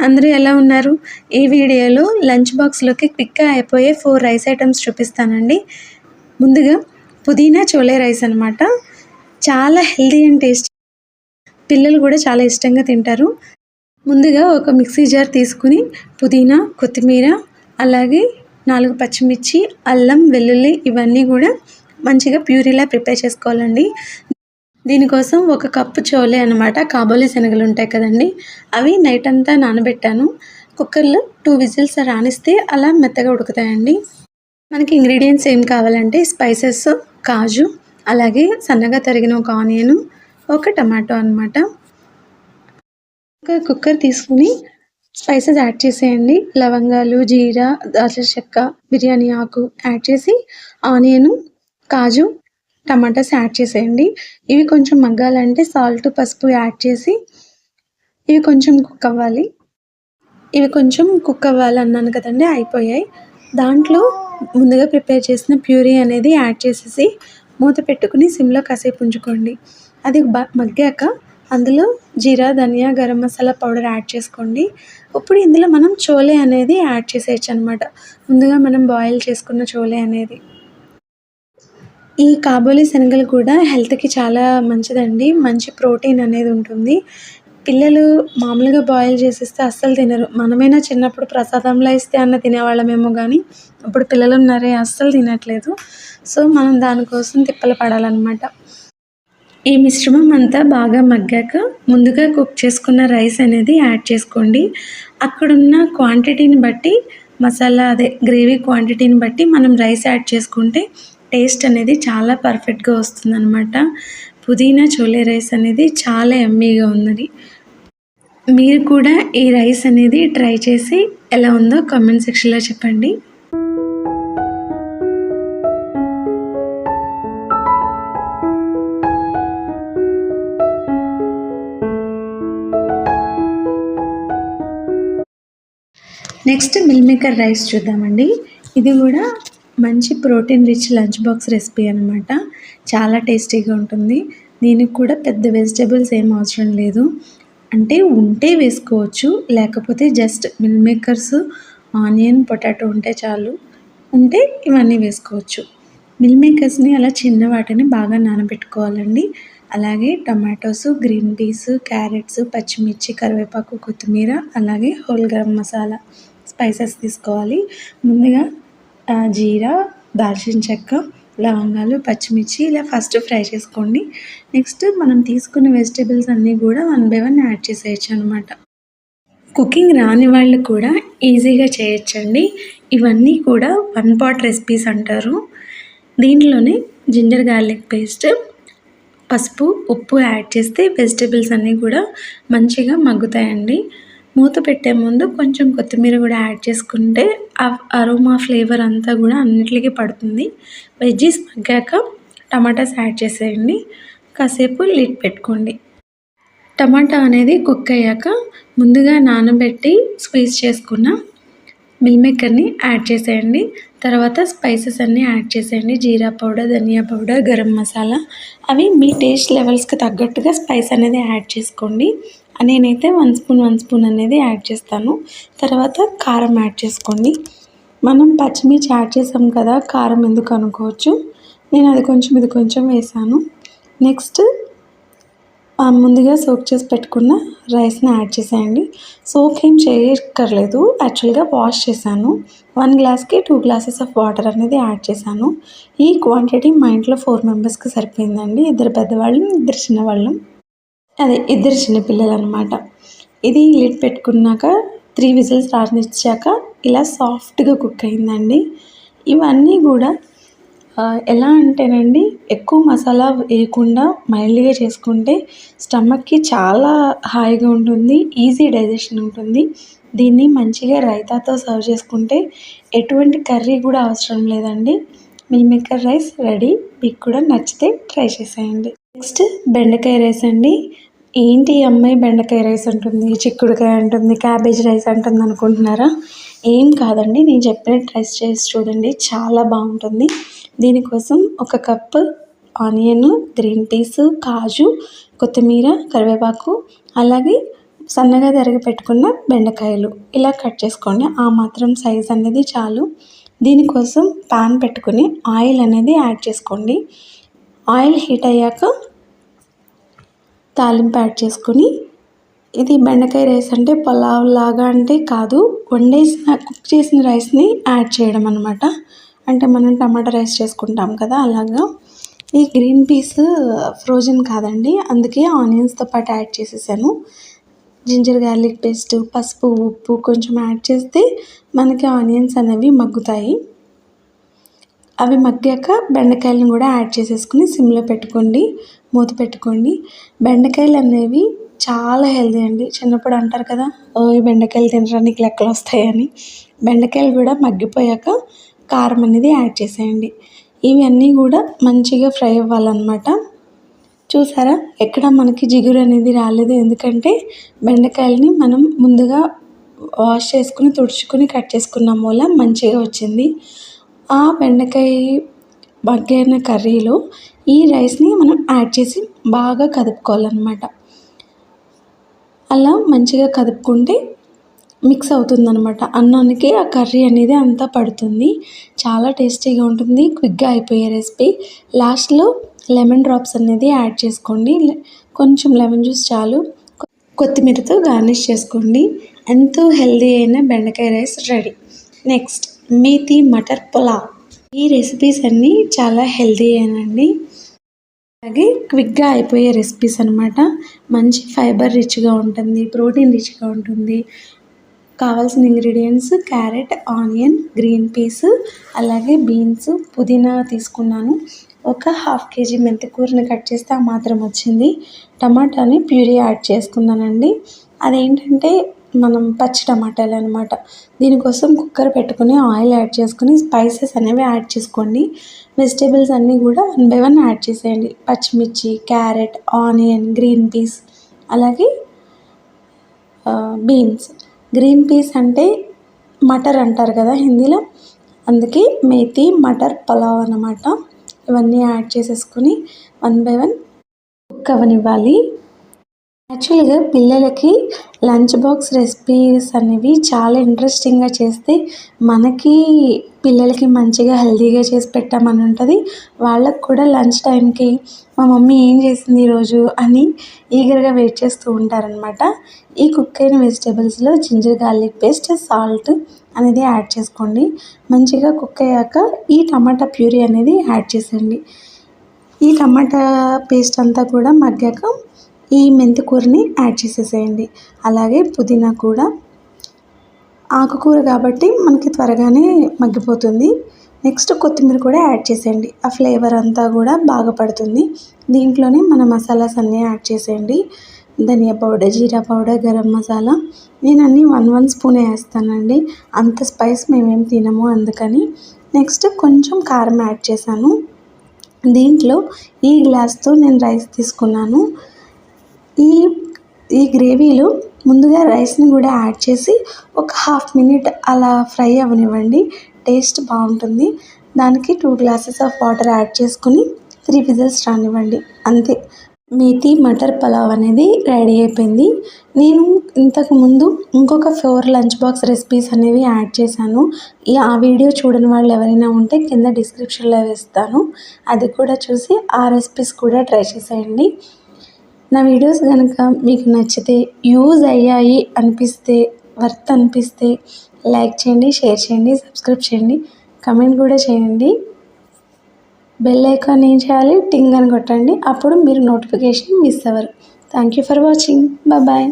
అందరూ ఎలా ఉన్నారు? ఈ వీడియోలో లంచ్ బాక్స్‌లోకి క్విక్‌గా అయిపోయే 4 రైస్ ఐటెమ్స్ చూపిస్తానండి. ముందుగా పుదీనా చోలే రైస్ అనమాట. చాలా హెల్తీ అండ్ టేస్టీ. పిల్లలు కూడా చాలా ఇష్టంగా తింటారు. ముందుగా ఒక మిక్సీ జార్ తీసుకుని పుదీనా, కొత్తిమీర, అలాగే 4 పచ్చిమిర్చి, అల్లం, వెల్లుల్లి ఇవన్నీ కూడా మంచిగా ప్యూరీలా ప్రిపేర్ చేసుకోవాలండి. దీనికోసం ఒక కప్పు చోలే అనమాట, కాబోలి శనగలు ఉంటాయి కదండి, అవి నైట్ అంతా నానబెట్టాను. కుక్కర్లో 2 విజిల్స్ రానిస్తే అలా మెత్తగా ఉడుకుతాయండి. మనకి ఇంగ్రీడియంట్స్ ఏం కావాలంటే స్పైసెస్, కాజు, అలాగే సన్నగా తరిగిన ఒక ఆనియన్, ఒక టమాటో అనమాట. ఒక కుక్కర్ తీసుకుని స్పైసెస్ యాడ్ చేసేయండి. లవంగాలు, జీరా, దాల్చిన చెక్క, బిర్యానీ ఆకు యాడ్ చేసి ఆనియన్, కాజు, టమాటాస్ యాడ్ చేసేయండి. ఇవి కొంచెం మగ్గాలంటే సాల్ట్, పసుపు యాడ్ చేసి ఇవి కొంచెం కుక్ అవ్వాలి అన్నాను కదండి, అయిపోయాయి. దాంట్లో ముందుగా ప్రిపేర్ చేసిన ప్యూరీ అనేది యాడ్ చేసేసి మూత పెట్టుకుని సిమ్లో కాసేపు ఉంచుకోండి. అది మగ్గాక అందులో జీరా, ధనియా, గరం మసాలా పౌడర్ యాడ్ చేసుకోండి. ఇప్పుడు ఇందులో మనం చోలే అనేది యాడ్ చేసేయచ్చు అనమాట. ముందుగా మనం బాయిల్ చేసుకున్న చోలే అనేది. ఈ కాబోలి శనగలు కూడా హెల్త్కి చాలా మంచిదండి. మంచి ప్రోటీన్ అనేది ఉంటుంది. పిల్లలు మామూలుగా బాయిల్ చేసిస్తే అస్సలు తినరు. మనమైనా చిన్నప్పుడు ప్రసాదంలో ఇస్తే అన్న తినేవాళ్ళమేమో కానీ ఇప్పుడు పిల్లలు ఉన్నారే అస్సలు తినట్లేదు. సో మనం దానికోసం తిప్పలు పడాలన్నమాట. ఈ మిశ్రమం అంతా బాగా మగ్గాక ముందుగా కుక్ చేసుకున్న రైస్ అనేది యాడ్ చేసుకోండి. అక్కడున్న క్వాంటిటీని బట్టి మసాలా గ్రేవీ క్వాంటిటీని బట్టి మనం రైస్ యాడ్ చేసుకుంటే టేస్ట్ అనేది చాలా పర్ఫెక్ట్గా వస్తుందన్నమాట. పుదీనా చోలే రైస్ అనేది చాలా యమ్మీగా ఉందని. మీరు కూడా ఈ రైస్ అనేది ట్రై చేసి ఎలా ఉందో కామెంట్ సెక్షన్లో చెప్పండి. నెక్స్ట్ మిల్ మేకర్ రైస్ చూద్దామండి. ఇది కూడా మంచి protein rich lunch box recipe అనమాట. చాలా టేస్టీగా ఉంటుంది. దీనికి కూడా పెద్ద వెజిటేబుల్స్ ఏం అవసరం లేదు. అంటే ఉంటే వేసుకోవచ్చు, లేకపోతే just mill makers, onion, potato ఉంటే చాలు. ఉంటే ఇవన్నీ వేసుకోవచ్చు. మిల్ మేకర్స్ని అలా చిన్న వాటిని బాగా నానబెట్టుకోవాలండి. అలాగే టమాటోస్, గ్రీన్ పీస్, క్యారెట్స్, పచ్చిమిర్చి, కరివేపాకు, కొత్తిమీర, అలాగే హోల్ గరం మసాలా స్పైసెస్ తీసుకోవాలి. ముందుగా జీరా, దాల్చిన చెక్క, లవంగాలు, పచ్చిమిర్చి ఇలా ఫస్ట్ ఫ్రై చేసుకోండి. నెక్స్ట్ మనం తీసుకున్న వెజిటేబుల్స్ అన్నీ కూడా 1 by 1 యాడ్ చేసేయచ్చు అనమాట. కుకింగ్ రాని వాళ్ళు కూడా ఈజీగా చేయొచ్చండి. ఇవన్నీ కూడా 1 pot రెసిపీస్ అంటారు. దీంట్లోనే జింజర్ గార్లిక్ పేస్ట్, పసుపు, ఉప్పు యాడ్ చేస్తే వెజిటేబుల్స్ అన్నీ కూడా మంచిగా మగ్గుతాయండి. మూత పెట్టే ముందు కొంచెం కొత్తిమీర కూడా యాడ్ చేసుకుంటే అరోమా ఫ్లేవర్ అంతా కూడా అన్నిటికీ పడుతుంది. వెజ్జీస్ మగ్గాక టమాటాస్ యాడ్ చేసేయండి. కాసేపు లిడ్ పెట్టుకోండి. టమాటా అనేది కుక్ అయ్యాక ముందుగా నానబెట్టి స్క్వీజ్ చేసుకున్న మిల్ మేకర్ని యాడ్ చేసేయండి. తర్వాత స్పైసెస్ అన్నీ యాడ్ చేసేయండి. జీరా పౌడర్, ధనియా పౌడర్, గరం మసాలా, అవి మీ టేస్ట్ లెవెల్స్కి తగ్గట్టుగా స్పైస్ అనేది యాడ్ చేసుకోండి. నేనైతే 1 స్పూన్ అనేది యాడ్ చేస్తాను. తర్వాత కారం యాడ్ చేసుకోండి. మనం పచ్చిమిర్చి యాడ్ చేసాం కదా, కారం ఎందుకు అనుకోవచ్చు. నేను అది కొంచెం ఇది కొంచెం వేసాను. నెక్స్ట్ ముందుగా సోక్ చేసి పెట్టుకున్న రైస్ని యాడ్ చేసేయండి. సోక్ ఏం చేయక్కర్లేదు, యాక్చువల్గా వాష్ చేశాను. 1 గ్లాస్కి 2 glasses ఆఫ్ వాటర్ అనేది యాడ్ చేశాను. ఈ క్వాంటిటీ మా ఇంట్లో 4 మెంబర్స్కి సరిపోయిందండి. 2 పెద్దవాళ్ళు, 2 చిన్నవాళ్ళు, 2 చిన్నపిల్లలు అనమాట. ఇది లిడ్ పెట్టుకున్నాక 3 విజిల్స్ రానిచ్చాక ఇలా సాఫ్ట్గా కుక్ అయిందండి. ఇవన్నీ కూడా ఎలా అంటేనండి, ఎక్కువ మసాలా వేయకుండా మైల్డ్గా చేసుకుంటే స్టమక్కి చాలా హాయిగా ఉంటుంది, ఈజీ డైజెషన్ ఉంటుంది. దీన్ని మంచిగా రైతాతో సర్వ్ చేసుకుంటే ఎటువంటి కర్రీ కూడా అవసరం లేదండి. Meal maker rice ready. మీకు కూడా నచ్చితే ట్రై చేసేయండి. నెక్స్ట్ బెండకాయ రైస్ అండి. ఏంటి ఈ అమ్మాయి బెండకాయ రైస్ అంటుంది, చిక్కుడుకాయ అంటుంది, క్యాబేజ్ రైస్ అంటుంది అనుకుంటున్నారా? ఏం కాదండి, నేను చెప్పినట్టు ట్రై చేసి చూడండి, చాలా బాగుంటుంది. దీనికోసం 1 కప్పు ఆనియన్, గ్రీన్ పీస్, కాజు, కొత్తిమీర, కరివేపాకు, అలాగే సన్నగా తరిగి పెట్టుకున్న బెండకాయలు ఇలా కట్ చేసుకోండి. ఆ మాత్రం సైజ్ అనేది చాలు. దీనికోసం పాన్ పెట్టుకుని ఆయిల్ అనేది యాడ్ చేసుకోండి. ఆయిల్ హీట్ అయ్యాక తాలింపు యాడ్ చేసుకుని, ఇది బెండకాయ రైస్ అంటే పలావ్ లాగా అంటే కాదు, కుక్ చేసిన రైస్ని యాడ్ చేయడం అనమాట. అంటే మనం టమాటా రైస్ చేసుకుంటాం కదా అలాగా. ఈ గ్రీన్ పీస్ ఫ్రోజన్ కాదండి, అందుకే ఆనియన్స్తో పాటు యాడ్ చేసేసాను. జింజర్ గార్లిక్ పేస్ట్, పసుపు, ఉప్పు కొంచెం యాడ్ చేస్తే మనకి ఆనియన్స్ అనేవి మగ్గుతాయి. అవి మగ్గాక బెండకాయలను కూడా యాడ్ చేసేసుకుని సిమ్లో పెట్టుకోండి, మూత పెట్టుకోండి. బెండకాయలు అనేవి చాలా హెల్దీ అండి. చిన్నప్పుడు అంటారు కదా, ఈ బెండకాయలు తినరా నీకు లెక్కలు వస్తాయని. బెండకాయలు కూడా మగ్గిపోయాక కారం అనేది యాడ్ చేసేయండి. ఇవన్నీ కూడా మంచిగా ఫ్రై అవ్వాలన్నమాట. చూసారా, ఎక్కడ మనకి జిగురు అనేది రాలేదు, ఎందుకంటే బెండకాయలని మనం ముందుగా వాష్ చేసుకుని తుడుచుకుని కట్ చేసుకున్నాం వల్ల మంచిగా వచ్చింది. ఆ బెండకాయ మగ్గిన కర్రీలో ఈ రైస్ని మనం యాడ్ చేసి బాగా కదుపుకోవాలన్నమాట. అలా మంచిగా కదుపుకుంటే మిక్స్ అవుతుందన్నమాట. అన్నానికి ఆ కర్రీ అనేది అంతా పడుతుంది. చాలా టేస్టీగా ఉంటుంది, క్విక్గా అయిపోయే రెసిపీ. లాస్ట్లో లెమన్ డ్రాప్స్ అనేది యాడ్ చేసుకోండి. కొంచెం లెమన్ జ్యూస్ చాలు. కొత్తిమీరతో గార్నిష్ చేసుకోండి. ఎంతో హెల్దీ అయిన బెండకాయ rice ready. Next methi matar pulao. ఈ రెసిపీస్ అన్నీ చాలా హెల్దీ అయినండి, అలాగే క్విక్గా అయిపోయే రెసిపీస్ అనమాట. మంచి ఫైబర్ రిచ్గా ఉంటుంది, ప్రోటీన్ రిచ్గా ఉంటుంది. కావాల్సిన ingredients carrot, onion, green peas, అలాగే బీన్స్, పుదీనా తీసుకున్నాను. ఒక 1/2 kg మెంతికూరని కట్ చేస్తే ఆ మాత్రం వచ్చింది. టమాటాని ప్యూరీ యాడ్ చేసుకున్నానండి. అదేంటంటే మనం పచ్చి టమాటాలు అనమాట. దీనికోసం కుక్కర్ పెట్టుకుని ఆయిల్ యాడ్ చేసుకుని స్పైసెస్ అనేవి యాడ్ చేసుకోండి. వెజిటేబుల్స్ అన్నీ కూడా 1 by 1 యాడ్ చేసేయండి. పచ్చిమిర్చి, క్యారెట్, ఆనియన్, గ్రీన్ పీస్, అలాగే బీన్స్. గ్రీన్ పీస్ అంటే మటర్ అంటారు కదా హిందీలో, అందుకే మేతి మటర్ పులావ్ అన్నమాట. ఇవన్నీ యాడ్ చేసేసుకుని 1 by 1 కుక్ అవ్వనివ్వాలి. యాక్చువల్గా పిల్లలకి లంచ్ బాక్స్ రెసిపీస్ అనేవి చాలా ఇంట్రెస్టింగ్గా చేస్తే మనకి పిల్లలకి మంచిగా హెల్తీగా చేసి పెట్టామని ఉంటుంది. వాళ్ళకు కూడా లంచ్ టైంకి మా మమ్మీ ఏం చేసింది ఈరోజు అని ఈగర్గా వెయిట్ చేస్తూ ఉంటారనమాట. ఈ కుక్ అయిన వెజిటేబుల్స్లో జింజర్ గార్లిక్ పేస్ట్, సాల్ట్ అనేది యాడ్ చేసుకోండి. మంచిగా కుక్ అయ్యాక ఈ టమాటా ప్యూరీ అనేది యాడ్ చేసేయండి. ఈ టమాటా పేస్ట్ అంతా కూడా మగ్గాక ఈ మెంతికూరని యాడ్ చేసేసేయండి. అలాగే పుదీనా కూడా, ఆకుకూర కాబట్టి మనకి త్వరగానే మగ్గిపోతుంది. నెక్స్ట్ కొత్తిమీర కూడా యాడ్ చేసేయండి. ఆ ఫ్లేవర్ అంతా కూడా బాగా పడుతుంది. దీంట్లోనే మన మసాలాస్ అన్నీ యాడ్ చేసేయండి. ధనియా పౌడర్, జీరా పౌడర్, గరం మసాలా. నేను అన్నీ 1 స్పూనే వేస్తానండి, అంత స్పైస్ మేమేం తినము అందుకని. నెక్స్ట్ కొంచెం కారం యాడ్ చేశాను. దీంట్లో ఈ గ్లాస్తో నేను రైస్ తీసుకున్నాను. ఈ గ్రేవీలో ముందుగా రైస్ని కూడా యాడ్ చేసి ఒక 1/2 minute అలా ఫ్రై అవ్వనివ్వండి. టేస్ట్ బాగుంటుంది. దానికి 2 glasses ఆఫ్ వాటర్ యాడ్ చేసుకుని 3 whistles రానివ్వండి. అంతే, మేతి మటర్ పులావ్ అనేది రెడీ అయిపోయింది. నేను ఇంతకుముందు ఇంకొక 4 లంచ్ బాక్స్ రెసిపీస్ అనేవి యాడ్ చేశాను. ఆ వీడియో చూడని వాళ్ళు ఎవరైనా ఉంటే కింద డిస్క్రిప్షన్లో వేస్తాను, అది కూడా చూసి ఆ రెసిపీస్ కూడా ట్రై చేసేయండి. నా వీడియోస్ కనుక మీకు నచ్చితే, యూజ్ అయ్యాయి అనిపిస్తే, వర్త్ అనిపిస్తే లైక్ చేయండి, షేర్ చేయండి, సబ్స్క్రైబ్ చేయండి, కమెంట్ కూడా చేయండి. బెల్ ఐకాన్ ఏం చేయాలి, టింగ్ అని కొట్టండి, అప్పుడు మీరు నోటిఫికేషన్ మిస్ అవ్వరు. Thank you for watching. Bye.